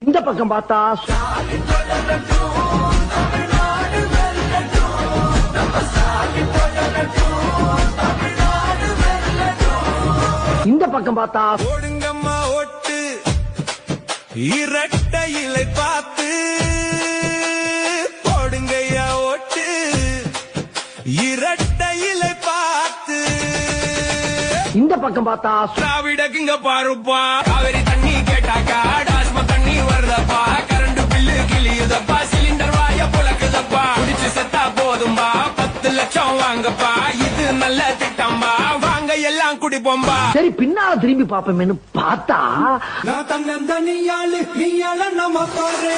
இந்த பக்கம் பார்த்தா இந்த பக்கம் பார்த்தா ஓடுங்கம்மா ஓட்டு இரட்டை இலை பார்த்து போடுங்கய்யா ஓட்டு இரட்டை இலை பார்த்து இந்த பக்கம் பார்த்தா திராவிடக்குங்க பாருப்பா காவிரி தண்ணி கேட்டாக்கா டாஸ்மா தண்ணி வருதப்பா கரண்ட் பில்லு கிளியுதப்பா சிலிண்டர் வாய புழக்குதப்பா குடிச்சு செத்தா போதும்பா 10 லட்சம் வாங்கப்பா இது நல்ல திட்டம்பா வாங்க எல்லாம் குடிப்போம்பா. சரி பின்னால திரும்பி பாப்போமேனு பார்த்தா நான் தன்னந்தனியாளு நீயால நம்ம பாரு